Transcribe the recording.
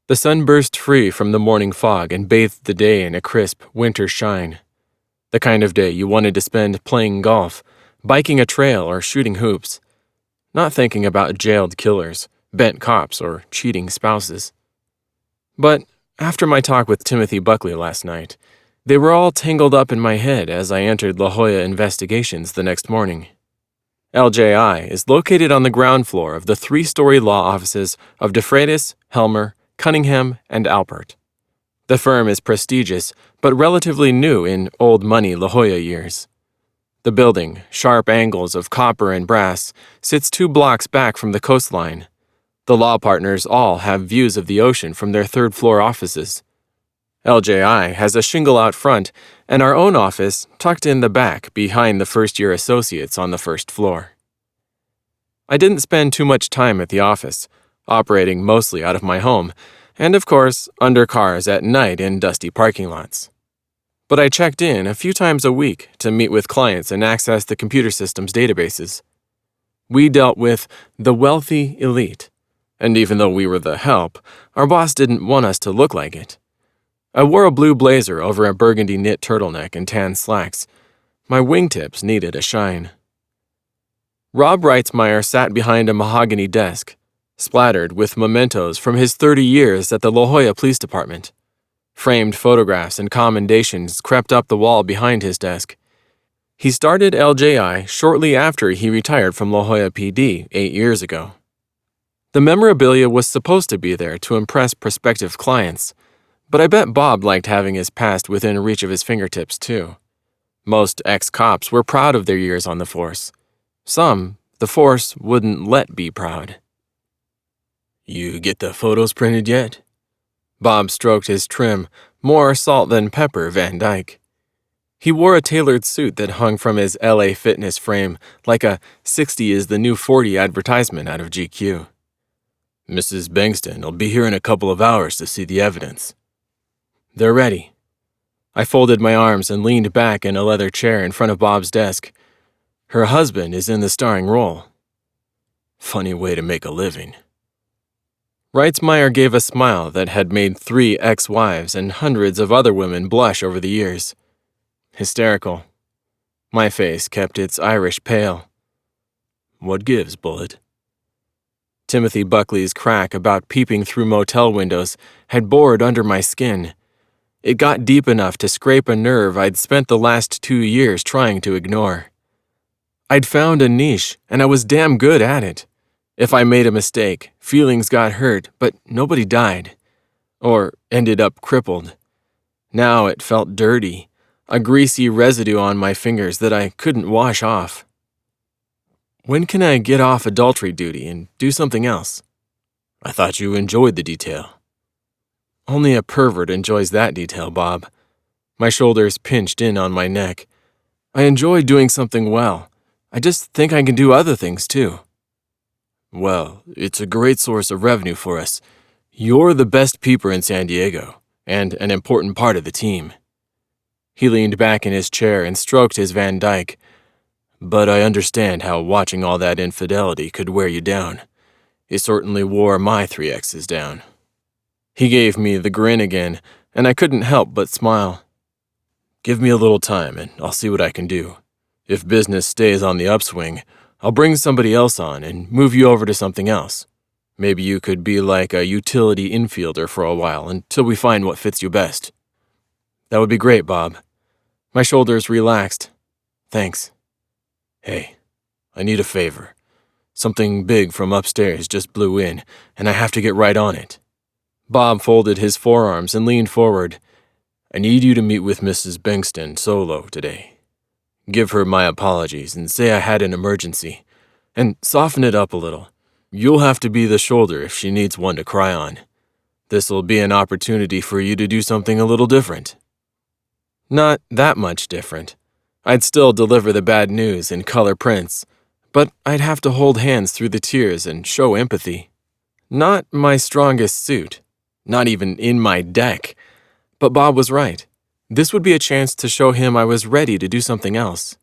The sun burst free from the morning fog and bathed the day in a crisp winter shine. The kind of day you wanted to spend playing golf, biking a trail, or shooting hoops. Not thinking about jailed killers, bent cops, or cheating spouses. But after my talk with Timothy Buckley last night, they were all tangled up in my head as I entered La Jolla Investigations the next morning. LJI is located on the ground floor of the 3-story law offices of DeFreitas, Helmer, Cunningham, and Alpert. The firm is prestigious, but relatively new in old money La Jolla years. The building, sharp angles of copper and brass, sits 2 blocks back from the coastline. The law partners all have views of the ocean from their 3rd-floor offices. LJI has a shingle out front, and our own office tucked in the back behind the first-year associates on the 1st floor. I didn't spend too much time at the office, operating mostly out of my home, and of course, under cars at night in dusty parking lots. But I checked in a few times a week to meet with clients and access the computer system's databases. We dealt with the wealthy elite, and even though we were the help, our boss didn't want us to look like it. I wore a blue blazer over a burgundy knit turtleneck and tan slacks. My wingtips needed a shine. Rob Reitzmeyer sat behind a mahogany desk, splattered with mementos from his 30 years at the La Jolla Police Department. Framed photographs and commendations crept up the wall behind his desk. He started LJI shortly after he retired from La Jolla PD 8 years ago. The memorabilia was supposed to be there to impress prospective clients, but I bet Bob liked having his past within reach of his fingertips, too. Most ex-cops were proud of their years on the force. Some, the force wouldn't let be proud. "You get the photos printed yet?" Bob stroked his trim, more salt than pepper Van Dyke. He wore a tailored suit that hung from his LA Fitness frame like a 60 is the new 40 advertisement out of GQ. "Mrs. Bengston will be here in a couple of hours to see the evidence." "They're ready." I folded my arms and leaned back in a leather chair in front of Bob's desk. "Her husband is in the starring role." "Funny way to make a living." Reitzmeyer gave a smile that had made 3 ex-wives and hundreds of other women blush over the years. Hysterical. My face kept its Irish pale. "What gives, Bullet?" Timothy Buckley's crack about peeping through motel windows had bored under my skin. It got deep enough to scrape a nerve I'd spent the last 2 years trying to ignore. I'd found a niche, and I was damn good at it. If I made a mistake, feelings got hurt, but nobody died. Or ended up crippled. Now it felt dirty, a greasy residue on my fingers that I couldn't wash off. "When can I get off adultery duty and do something else?" "I thought you enjoyed the detail." "Only a pervert enjoys that detail, Bob." My shoulders pinched in on my neck. "I enjoy doing something well. I just think I can do other things, too." "Well, it's a great source of revenue for us. You're the best peeper in San Diego, and an important part of the team." He leaned back in his chair and stroked his Van Dyke. "But I understand how watching all that infidelity could wear you down. It certainly wore my 3 exes down." He gave me the grin again, and I couldn't help but smile. "Give me a little time, and I'll see what I can do. If business stays on the upswing, I'll bring somebody else on and move you over to something else. Maybe you could be like a utility infielder for a while until we find what fits you best." "That would be great, Bob." My shoulders relaxed. "Thanks." "Hey, I need a favor. Something big from upstairs just blew in, and I have to get right on it." Bob folded his forearms and leaned forward. "I need you to meet with Mrs. Bengston solo today. Give her my apologies and say I had an emergency. And soften it up a little. You'll have to be the shoulder if she needs one to cry on. This'll be an opportunity for you to do something a little different." Not that much different. I'd still deliver the bad news in color prints, but I'd have to hold hands through the tears and show empathy. Not my strongest suit. Not even in my deck. But Bob was right. This would be a chance to show him I was ready to do something else.